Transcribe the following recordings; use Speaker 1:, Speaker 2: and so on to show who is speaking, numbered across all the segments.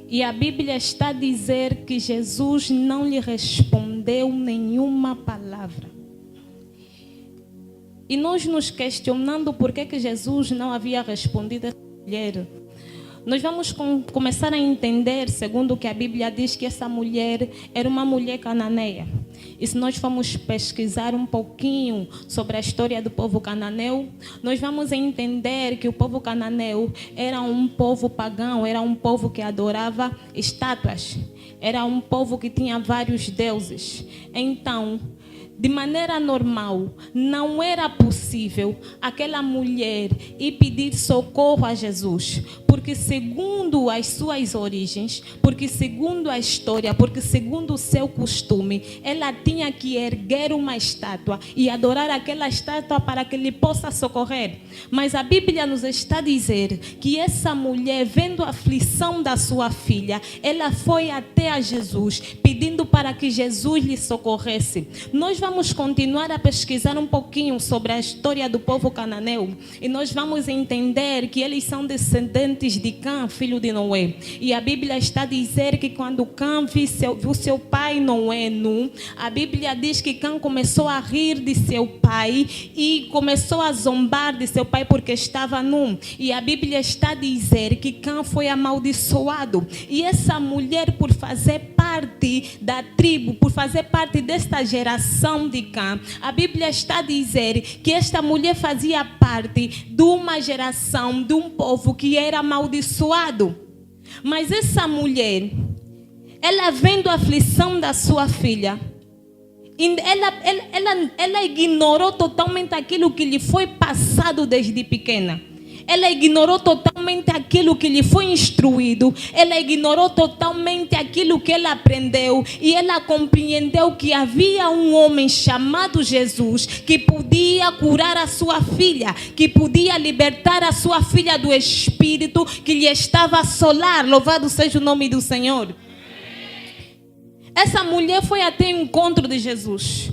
Speaker 1: E a Bíblia está a dizer que Jesus não lhe respondeu nenhuma palavra. E nós nos questionando por que Jesus não havia respondido a essa mulher. Nós vamos começar a entender, segundo o que a Bíblia diz, que essa mulher era uma mulher cananeia. E se nós formos pesquisar um pouquinho sobre a história do povo cananeu, nós vamos entender que o povo cananeu era um povo pagão, era um povo que adorava estátuas, era um povo que tinha vários deuses. Então, de maneira normal, não era possível aquela mulher ir pedir socorro a Jesus, porque segundo as suas origens, porque segundo a história, porque segundo o seu costume, ela tinha que erguer uma estátua e adorar aquela estátua para que lhe possa socorrer. Mas a Bíblia nos está a dizer que essa mulher, vendo a aflição da sua filha, ela foi até a Jesus, pedindo para que Jesus lhe socorresse. Nós vamos continuar a pesquisar um pouquinho sobre a história do povo cananeu e nós vamos entender que eles são descendentes de Cã, filho de Noé. E a Bíblia está a dizer que quando Cã viu seu pai Noé nu, a Bíblia diz que Cã começou a rir de seu pai e começou a zombar de seu pai porque estava nu. E a Bíblia está a dizer que Cã foi amaldiçoado. E essa mulher, por fazer parte da tribo, por fazer parte desta geração de Cã, a Bíblia está a dizer que esta mulher fazia parte de uma geração, de um povo que era amaldiçoado. Mas essa mulher, ela vendo a aflição da sua filha, ela ignorou totalmente aquilo que lhe foi passado desde pequena. Ela ignorou totalmente aquilo que lhe foi instruído. Ela ignorou totalmente aquilo que ela aprendeu. E ela compreendeu que havia um homem chamado Jesus que podia curar a sua filha, que podia libertar a sua filha do espírito que lhe estava a assolar. Louvado seja o nome do Senhor. Essa mulher foi até o encontro de Jesus.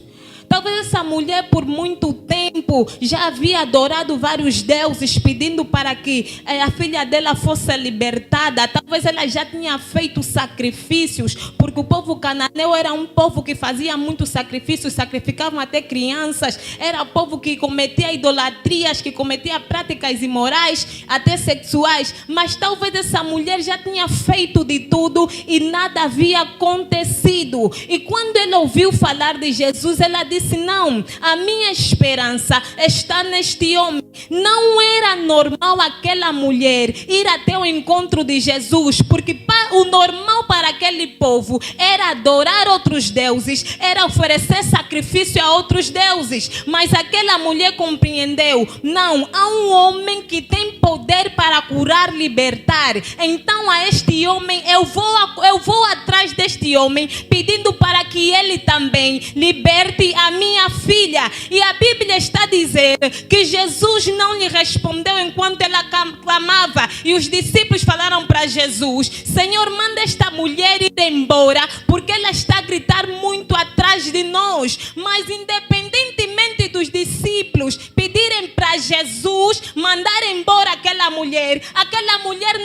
Speaker 1: Talvez essa mulher por muito tempo já havia adorado vários deuses, pedindo para que a filha dela fosse libertada. Talvez ela já tinha feito sacrifícios, porque o povo cananeu era um povo que fazia muitos sacrifícios, sacrificavam até crianças. Era um povo que cometia idolatrias, que cometia práticas imorais, até sexuais. Mas talvez essa mulher já tinha feito de tudo e nada havia acontecido. E quando ela ouviu falar de Jesus, ela disse: não, a minha esperança está neste homem. Não era normal aquela mulher ir até o encontro de Jesus, porque o normal para aquele povo era adorar outros deuses, era oferecer sacrifício a outros deuses. Mas aquela mulher compreendeu: não, há um homem que tem poder para curar, libertar. Então a este homem eu vou atrás deste homem, pedindo para que ele também liberte a minha filha. E a Bíblia está a dizer que Jesus não lhe respondeu enquanto ela clamava. E os discípulos falaram para Jesus: Senhor, manda esta mulher ir embora, porque ela está a gritar muito atrás de nós. Mas independentemente dos discípulos pedirem para Jesus mandar embora aquela mulher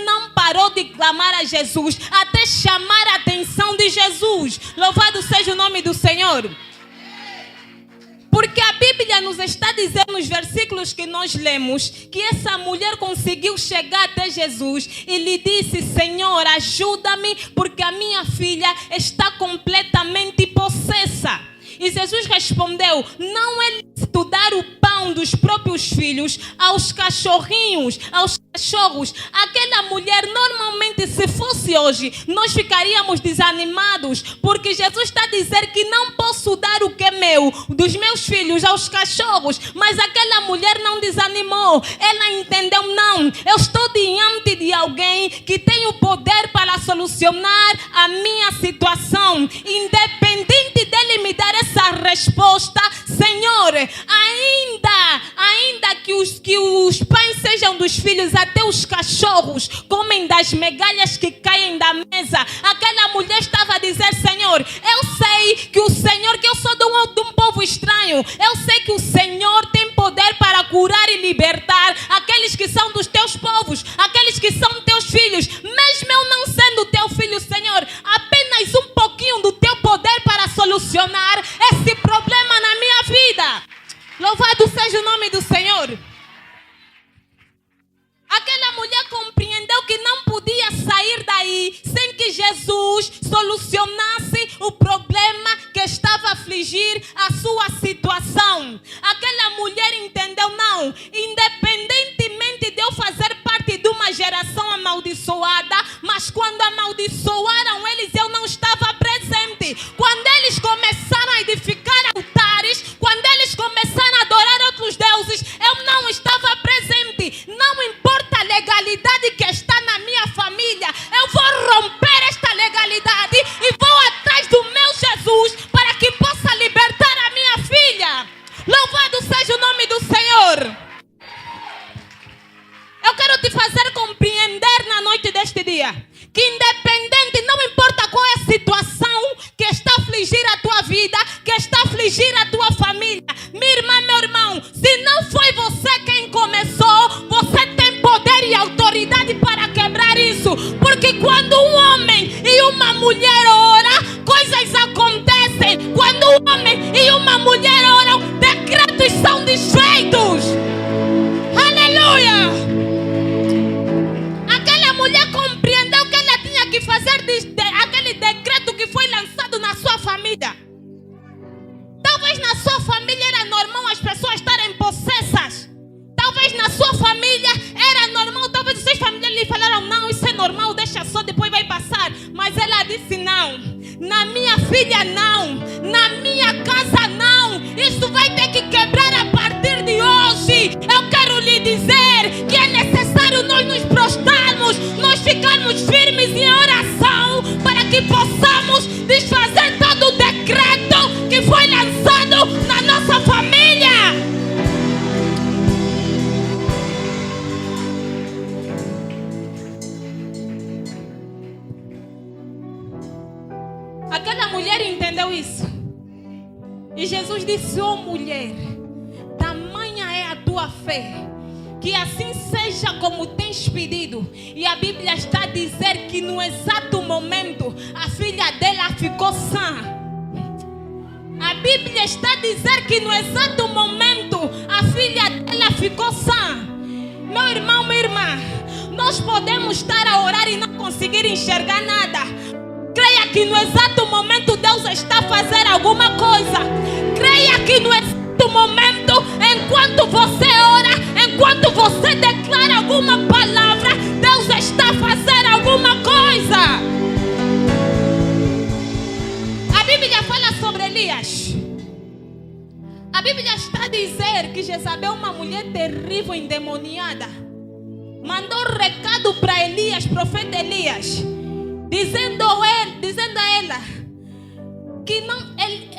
Speaker 1: não parou de clamar a Jesus até chamar a atenção de Jesus. Louvado seja o nome do Senhor. Porque a Bíblia nos está dizendo nos versículos que nós lemos que essa mulher conseguiu chegar até Jesus e lhe disse: Senhor, ajuda-me, porque a minha filha está completamente possessa. E Jesus respondeu: não é lícito dar o pão dos próprios filhos aos cachorrinhos, aos cachorros. Aquela mulher, normalmente, se fosse hoje, nós ficaríamos desanimados, porque Jesus está a dizer que não posso dar o que é meu, dos meus filhos, aos cachorros. Mas aquela mulher não desanimou. Ela entendeu: não, eu estou diante de alguém que tem o poder para solucionar a minha situação. Independente dele me dar essa resposta, Senhor, ainda que os pães sejam dos filhos, até os cachorros comem das migalhas que caem da mesa. Aquela mulher estava a dizer: Senhor, eu sei que o Senhor, que eu sou de um povo estranho, eu sei que o Senhor tem poder para curar e libertar aqueles que são dos teus povos, aqueles que são teus filhos. Mesmo eu não sendo teu filho, amaldiçoaram eles, eu não estava presente. Quando eles começaram a edificar altares, quando eles começaram a adorar outros deuses, eu não estava presente. Não importa a legalidade que está na minha família, eu vou romper esta legalidade e vou atrás do meu Jesus para que possa libertar a minha filha. Louvado seja o nome do Senhor. Eu quero te fazer compreender na noite deste dia que independente, não importa qual é a situação que está a afligir a tua vida, que está a afligir a tua família, minha irmã, meu irmão, se não foi você quem começou, você tem poder e autoridade para quebrar isso. Porque quando um homem e uma mulher oram, coisas acontecem. Quando um homem e uma mulher oram, decretos são desfeitos. Aleluia! Aquela mulher compreendeu que ela tinha que fazer aquele decreto que foi lançado na sua família. Talvez na sua família era normal as pessoas estarem possessas. Talvez na sua família era normal. Talvez os seus familiares lhe falaram: não, isso é normal, deixa só, depois vai passar. Mas ela disse: não, na minha filha não, na minha casa não. Isso vai ter que quebrar a partir de hoje. Eu quero lhe dizer que é necessário nós nos prostrarmos, nós ficarmos firmes em oração para que possamos desfazer todo o decreto que foi lançado na nossa família. Aquela mulher entendeu isso. E Jesus disse: oh mulher, tamanha é a tua fé, que assim seja como tens pedido. E a Bíblia está a dizer que no exato momento a filha dela ficou sã. A Bíblia está a dizer que no exato momento a filha dela ficou sã. Meu irmão, minha irmã, nós podemos estar a orar e não conseguir enxergar nada. Creia que no exato momento Deus está a fazer alguma coisa. Creia que no exato momento, enquanto você ora, enquanto você declara alguma palavra, Deus está a fazer alguma coisa. A Bíblia fala sobre Elias. A Bíblia está a dizer que Jezabel, uma mulher terrível, endemoniada, mandou um recado para Elias, profeta Elias, dizendo a ela que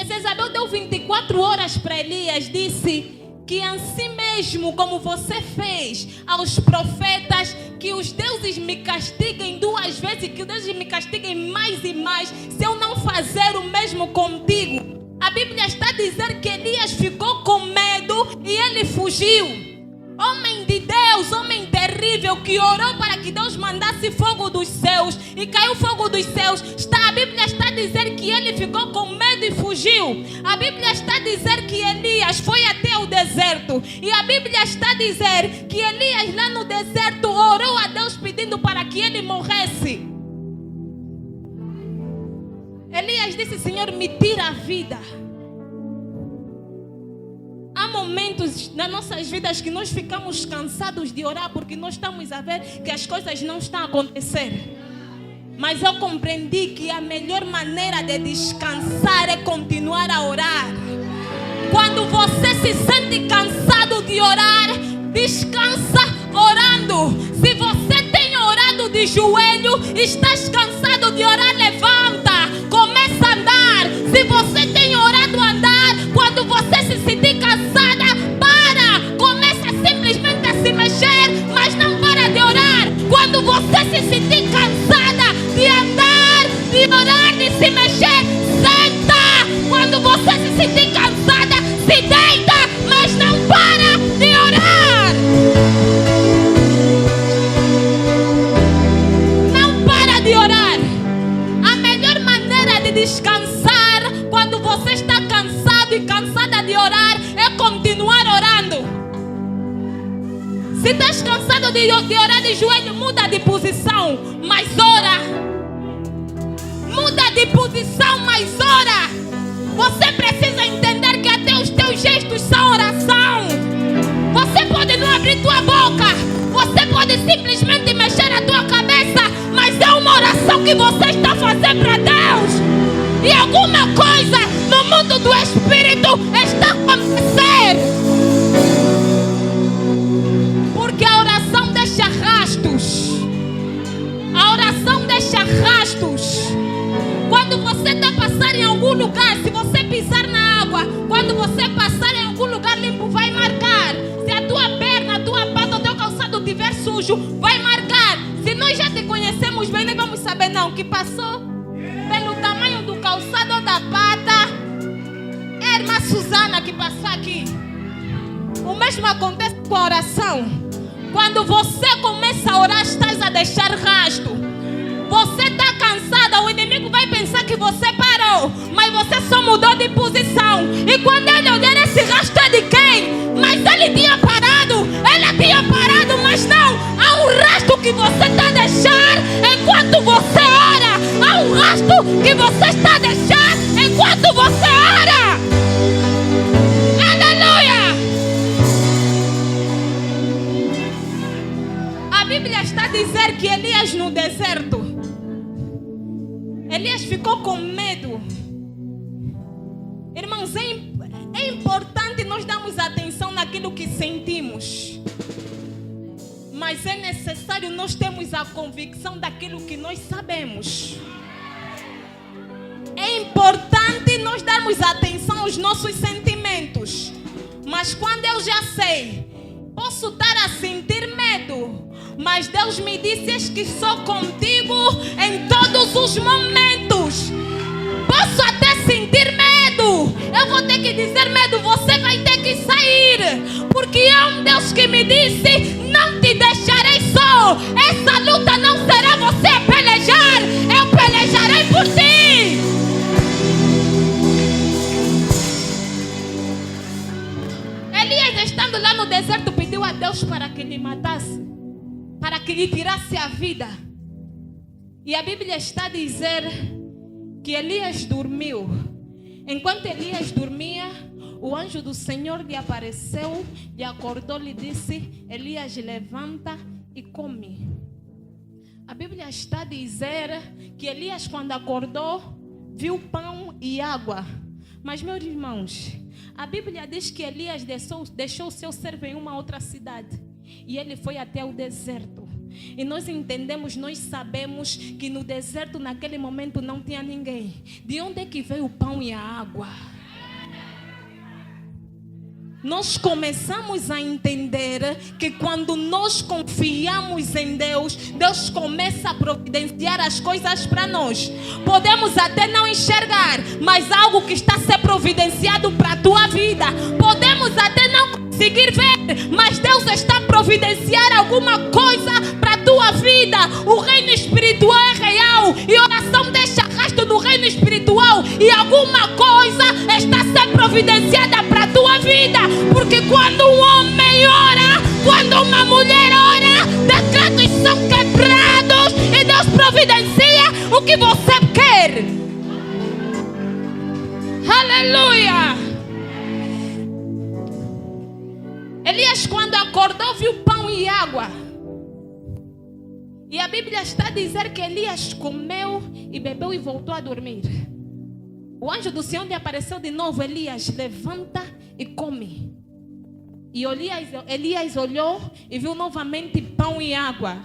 Speaker 1: Jezabel deu 24 horas para Elias, disse que assim mesmo como você fez aos profetas, que os deuses me castiguem 2 vezes, que os deuses me castiguem mais e mais, se eu não fazer o mesmo contigo. A Bíblia está a dizer que Elias ficou com medo e ele fugiu. Homem de Deus, homem terrível, que orou para que Deus mandasse fogo dos céus, e caiu fogo dos céus. A Bíblia está a dizer que ele ficou com medo e fugiu. A Bíblia está a dizer que Elias foi até o deserto. E a Bíblia está a dizer que Elias lá no deserto orou a Deus pedindo para que ele morresse. Elias disse: Senhor, me tira a vida. Há momentos nas nossas vidas que nós ficamos cansados de orar porque nós estamos a ver que as coisas não estão a acontecer. Mas eu compreendi que a melhor maneira de descansar é continuar a orar. Quando você se sente cansado de orar, descansa orando. Se você tem orado de joelho, estás cansado de orar, levanta, começa a andar. Se você tem orado a andar, quando você se sentir cansada, para, começa simplesmente a se mexer, mas não para de orar. Quando você se sentir cansada de andar, de orar, de se mexer, senta. Quando você se sentir cansada, se deita, mas não para de orar. Não para de orar. A melhor maneira de descansar quando você está cansado e cansada de orar é continuar orando. Se estás cansado de orar de joelho, muda de posição, mas ora. Muda de posição, mas ora. Você precisa entender que até os teus gestos são oração. Você pode não abrir tua boca, você pode simplesmente mexer a tua cabeça, mas é uma oração que que você está fazendo para Deus. E alguma coisa no mundo do Espírito está a acontecer. Porque a oração deixa rastros. A oração deixa rastros. Quando você está passando em algum lugar, se você pisar na água, quando você passar em algum lugar limpo, vai marcar. Se a tua perna, a tua pata, o teu calçado estiver sujo, vai marcar. Se nós já te conhecemos bem, nem vamos saber não que passou pelo tamanho do calçado ou da pata. É a irmã Susana que passou aqui. O mesmo acontece com a oração. Quando você começa a orar, estás a deixar rastro. Você está cansada, o inimigo vai pensar que você parou, mas você só mudou de posição. E quando ele olhar, esse rastro é de quem? Mas ele tinha parado, mas não. Há um rastro que você está a deixar enquanto você ora. Há um rastro que você está a deixar enquanto você ora. Aleluia! A Bíblia está a dizer que Elias no deserto, Elias ficou com medo. Irmãos, é importante nós darmos atenção naquilo que sentimos. Mas é necessário nós termos a convicção daquilo que nós sabemos. É importante nós darmos atenção aos nossos sentimentos. Mas quando eu já sei, posso estar a sentir medo, mas Deus me disse: eis que sou contigo em todos os momentos. Posso até sentir medo. Eu vou ter que dizer: medo, você vai ter que sair. Porque há um Deus que me disse: não te deixarei só. Essa luta não será você a pelejar, eu pelejarei por ti. Elias, estando lá no deserto, pediu a Deus para que lhe matasse, para que lhe tirasse a vida. E a Bíblia está a dizer que Elias dormiu. Enquanto Elias dormia, o anjo do Senhor lhe apareceu, lhe acordou, lhe disse: Elias, levanta e come. A Bíblia está a dizer que Elias, quando acordou, viu pão e água. Mas, meus irmãos, a Bíblia diz que Elias deixou o seu servo em uma outra cidade. E ele foi até o deserto. E nós entendemos, nós sabemos que no deserto, naquele momento, não tinha ninguém. De onde é que veio o pão e a água? Nós começamos a entender que quando nós confiamos em Deus, Deus começa a providenciar as coisas para nós. Podemos até não enxergar, mas algo que está a ser providenciado para a tua vida. Podemos até não conseguir ver, mas Deus está a providenciar alguma coisa para a tua vida. O reino espiritual é real e oração deixa rastro no reino espiritual, e alguma coisa está a ser providenciada para a tua vida. Porque quando um homem ora, quando uma mulher ora, decretos são quebrados e Deus providencia o que você quer. Aleluia! Elias, quando acordou, viu pão e água. E a Bíblia está a dizer que Elias comeu e bebeu e voltou a dormir. O anjo do Senhor lhe apareceu de novo: Elias, levanta e come. E Elias olhou e viu novamente pão e água.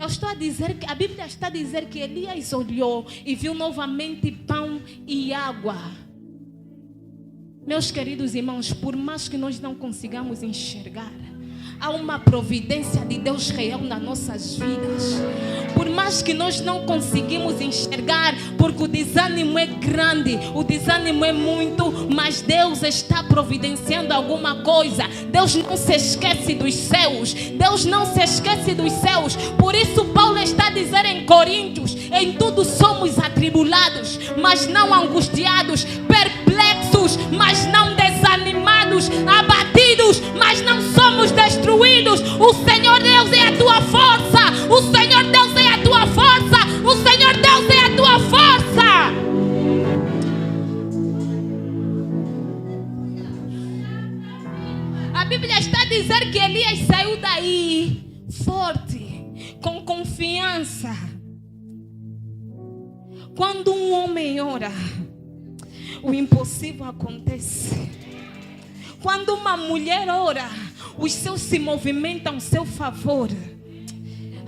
Speaker 1: Eu estou a dizer que a Bíblia está a dizer que Elias olhou e viu novamente pão e água. Meus queridos irmãos, por mais que nós não consigamos enxergar, há uma providência de Deus real nas nossas vidas. Por mais que nós não conseguimos enxergar, porque o desânimo é grande, o desânimo é muito, mas Deus está providenciando alguma coisa. Deus não se esquece dos céus. Deus não se esquece dos céus. Por isso Paulo está a dizer em Coríntios: em tudo somos atribulados, mas não angustiados, perplexos, mas não desanimados, abatidos, mas não somos destruídos. O Senhor Deus é a tua força. O Senhor Deus é a tua força. O Senhor Deus é a tua força. A Bíblia está a dizer que Elias saiu daí forte, com confiança. Quando um homem ora, o impossível acontece. Quando uma mulher ora, os céus se movimentam a seu favor.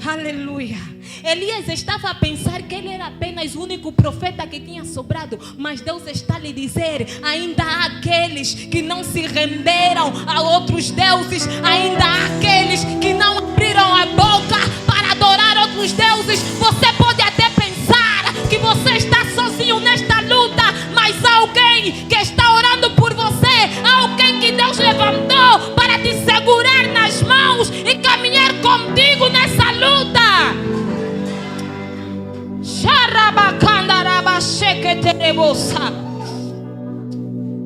Speaker 1: Aleluia. Elias estava a pensar que ele era apenas o único profeta que tinha sobrado, mas Deus está a lhe dizer: ainda há aqueles que não se renderam a outros deuses, ainda há aqueles que não abriram a boca para adorar outros deuses. Você pode até pensar que você está sozinho nesta luta, mas há alguém que está orando por você, há alguém que Deus levantou para te segurar nas mãos e caminhar contigo nessa luta. Sharabakandarabasheketerebosa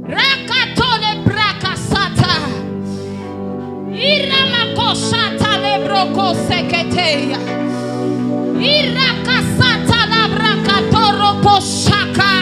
Speaker 1: Rakatole brakasata Iramakoshata lebrokoseketeya Irakasata labrakatoroposhaka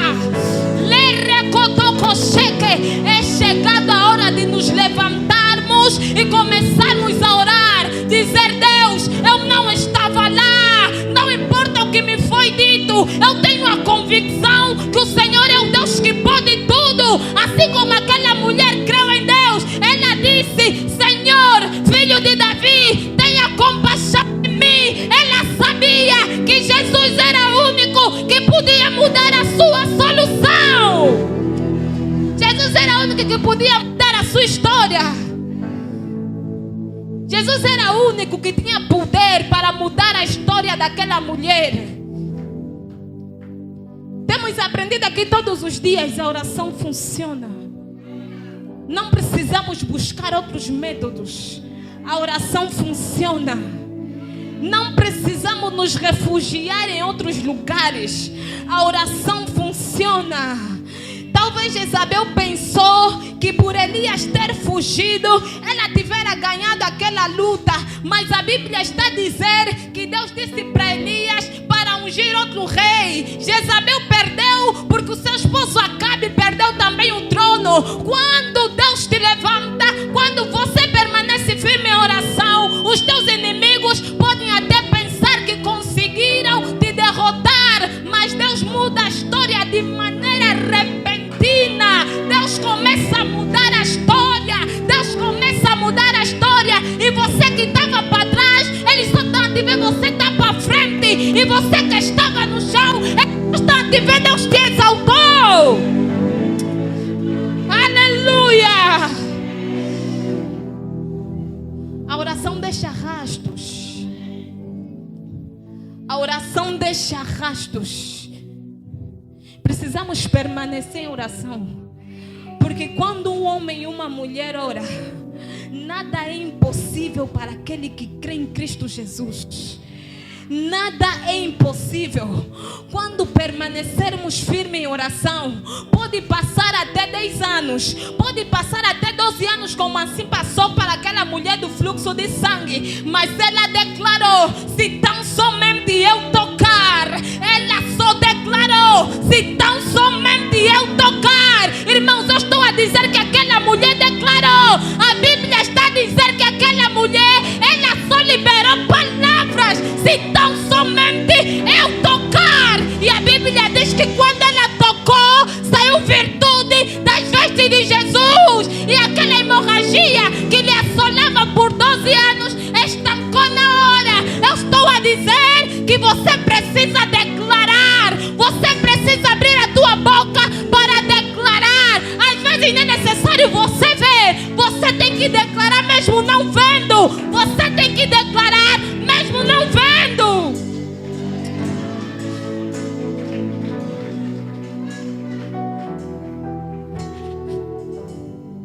Speaker 1: Lerekotokosheke. É chegada a hora de nos levantarmos e começarmos a orar, dizer: Deus, eu não estava lá, não importa o que me foi dito, eu tenho a convicção que o Senhor é o Deus que pode tudo. Assim como aquela mulher creu em Deus, ela disse: Senhor, filho de Davi, tenha compaixão de mim. Ela sabia que Jesus era o único que podia mudar a sua solução. Jesus era o único que podia mudar a sua história. Jesus era o único que tinha poder para mudar a história daquela mulher. Temos aprendido aqui todos os dias: a oração funciona. Não precisamos buscar outros métodos. A oração funciona. Não precisamos nos refugiar em outros lugares. A oração funciona. Talvez Jezabel pensou que por Elias ter fugido, ela tivera ganhado aquela luta. Mas a Bíblia está a dizer que Deus disse para Elias para ungir outro rei. Jezabel perdeu porque o seu esposo Acabe perdeu também o trono. Quando Deus te levanta, quando você permanece firme em oração, os teus inimigos podem até pensar que conseguiram te derrotar, mas Deus muda a história de maneira repentina. Deus começa a mudar a história. Deus começa a mudar a história. E você que estava para trás, eles só estão a te ver, você está para frente. E você que estava no chão, eles estão a te ver, Deus te exaltou. Aleluia. A oração deixa rastros. A oração deixa rastros. Precisamos permanecer em oração, porque quando um homem e uma mulher ora, nada é impossível para aquele que crê em Cristo Jesus. Nada é impossível. Quando permanecermos firmes em oração, pode passar até 10 anos, pode passar até 12 anos, como assim passou para aquela mulher do fluxo de sangue. Mas ela declarou: se tão somente eu tocar. Ela só declarou: se tão somente eu tocar. Irmãos, eu estou a dizer que aquela mulher declarou. A Bíblia está a dizer que aquela mulher, ela só liberou palavras: se tão somente eu tocar. E a Bíblia diz que quando ela tocou, saiu virtude das vestes de Jesus. E aquela hemorragia que lhe assolava por 12 anos estancou na hora. Eu estou a dizer que você precisa declarar. Você precisa abrir a tua boca para declarar. Às vezes não é necessário você ver. Você tem que declarar mesmo não vendo. Você tem que declarar mesmo não vendo.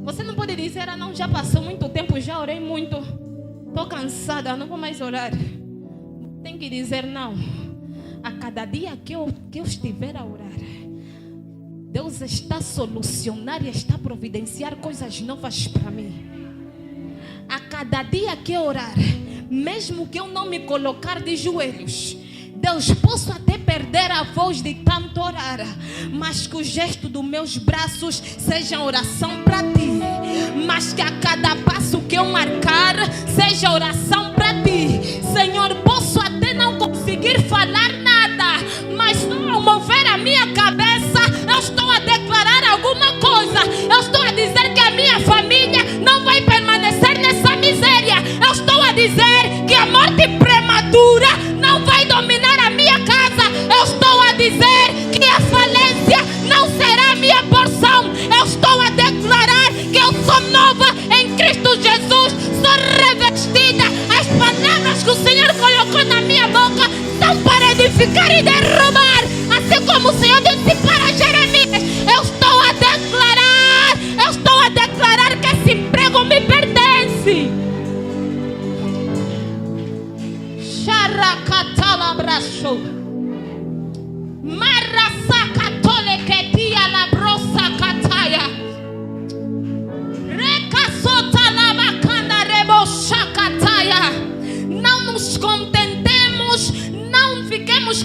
Speaker 1: Você não pode dizer: ah, não, já passou muito tempo, já orei muito, estou cansada, não vou mais orar. Tem que dizer: não, a cada dia que eu estiver a orar, Deus está a solucionar e está a providenciar coisas novas para mim. A cada dia que eu orar, mesmo que eu não me colocar de joelhos, Deus, posso até perder a voz de tanto orar, mas que o gesto dos meus braços seja oração para ti. Mas que a cada passo que eu marcar seja oração para ti. Senhor, posso até não conseguir falar nada, mas não mover a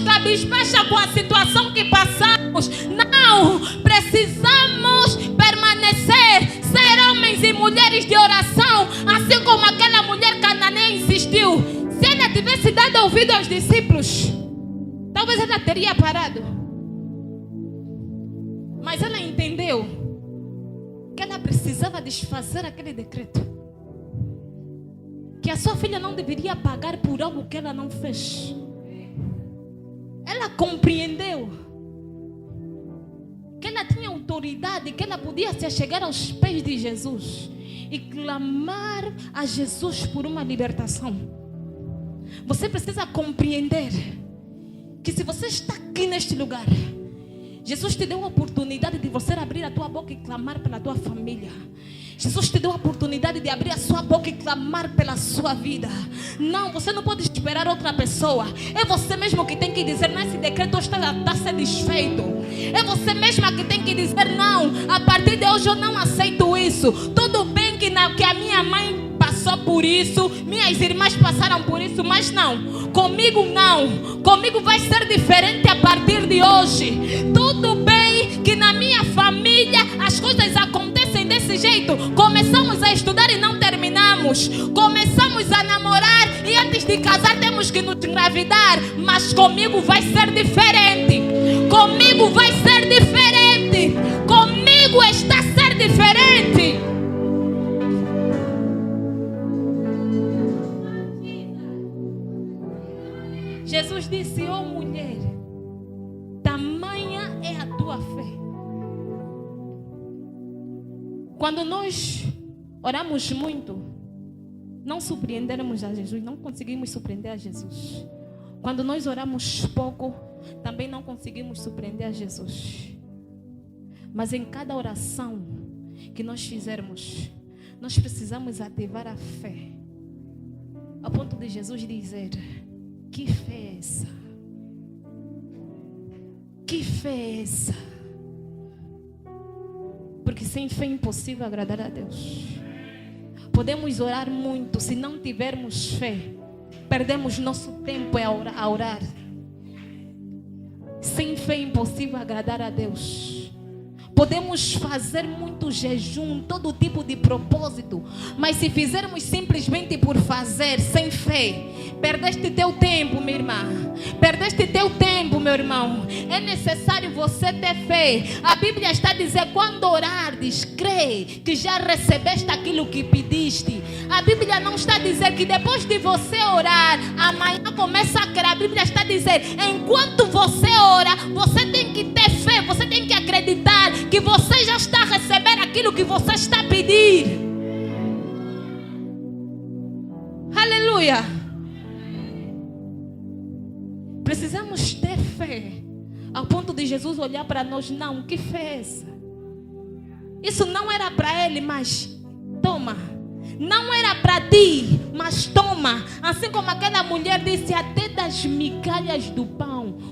Speaker 1: cabisbaixa com a situação que passamos. Não, precisamos permanecer, ser homens e mulheres de oração, assim como aquela mulher cananeia insistiu. Se ela tivesse dado ouvido aos discípulos, talvez ela teria parado. Mas ela entendeu que ela precisava desfazer aquele decreto, que a sua filha não deveria pagar por algo que ela não fez. Ela compreendeu que ela tinha autoridade, que ela podia se achegar aos pés de Jesus e clamar a Jesus por uma libertação. Você precisa compreender que se você está aqui neste lugar, Jesus te deu a oportunidade de você abrir a tua boca e clamar pela tua família. Jesus te deu a oportunidade de abrir a sua boca e clamar pela sua vida. Não, você não pode esperar outra pessoa. É você mesmo que tem que dizer: não, esse decreto está satisfeito. É você mesma que tem que dizer: não, a partir de hoje eu não aceito isso. Tudo bem que a minha mãe passou por isso, minhas irmãs passaram por isso, mas não, comigo não. Comigo vai ser diferente a partir de hoje. Tudo bem que na minha família as coisas acontecem desse jeito. Começamos a estudar e não terminamos. Começamos a namorar e antes de casar temos que nos engravidar. Mas comigo vai ser diferente. Comigo vai ser diferente. Comigo está a ser diferente. Jesus disse: ó mulher, tamanha é a tua fé. Quando nós oramos muito, não surpreendemos a Jesus, não conseguimos surpreender a Jesus. Quando nós oramos pouco, também não conseguimos surpreender a Jesus. Mas em cada oração que nós fizermos, nós precisamos ativar a fé, a ponto de Jesus dizer: que fé é essa? Que fé é essa? Porque sem fé é impossível agradar a Deus. Podemos orar muito, se não tivermos fé, perdemos nosso tempo a orar. Sem fé é impossível agradar a Deus. Podemos fazer muito jejum, todo tipo de propósito, mas se fizermos simplesmente por fazer, sem fé, perdeste teu tempo, minha irmã. Perdeste teu tempo, meu irmão. É necessário você ter fé. A Bíblia está a dizer: quando orares, crê que já recebeste aquilo que pediste. A Bíblia não está a dizer que depois de você orar, amanhã começa a crer. A Bíblia está a dizer: enquanto você ora, você tem que ter fé, você tem que acreditar que você já está a receber aquilo que você está a pedir. Aleluia. Precisamos ter fé ao ponto de Jesus olhar para nós: não, que fé é essa? Isso não era para ele, mas toma. Não era para ti, mas toma. Assim como aquela mulher disse: até das migalhas do pão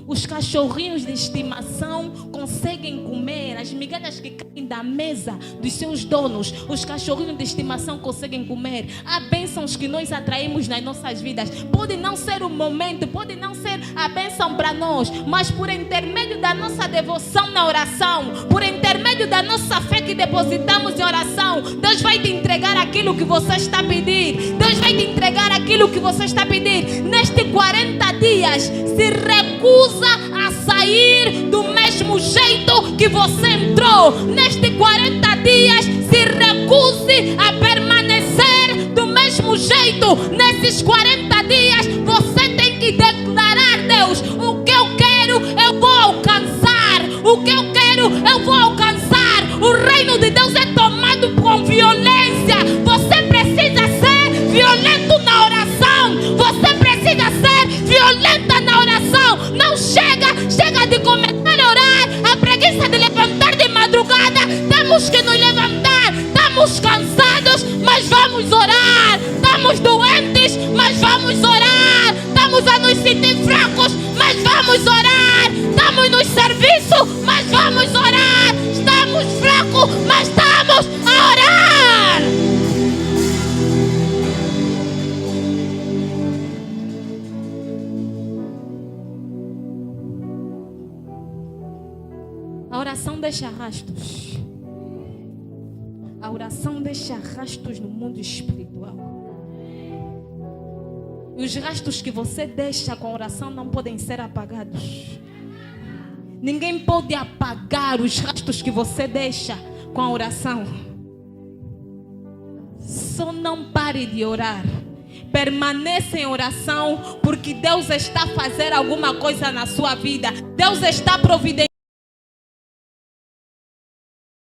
Speaker 1: os cachorrinhos de estimação conseguem comer. As migalhas que caem da mesa dos seus donos, os cachorrinhos de estimação conseguem comer. Há bênçãos que nós atraímos nas nossas vidas. Pode não ser o momento, pode não ser a bênção para nós, mas por intermédio da nossa devoção na oração, por intermédio da nossa fé que depositamos em oração, Deus vai te entregar aquilo que você está a pedir. Deus vai te entregar aquilo que você está a pedir. Nestes 40 dias, se recusa a sair do mesmo jeito que você entrou. Nestes 40 dias, se recuse a permanecer do mesmo jeito. Nesses 40 dias, você tem que declarar: Deus, o que eu quero, eu vou alcançar. O que eu quero, eu vou alcançar. O reino de Deus é tomado com violência. Você precisa ser violento na oração. Você precisa ser violenta na oração. Não chega de começar a orar, a preguiça de levantar de madrugada. Temos que nos levantar. Estamos cansados, mas vamos orar. Estamos doentes, mas vamos orar. Estamos a nos sentir fracos, mas vamos orar. Estamos no serviço, mas vamos orar. Estamos fracos, mas estamos a orar. A oração deixa rastros. A oração deixa rastros no mundo espiritual. E os rastros que você deixa com a oração não podem ser apagados. Ninguém pode apagar os rastros que você deixa com a oração. Só não pare de orar. Permaneça em oração, porque Deus está a fazer alguma coisa na sua vida. Deus está providenciando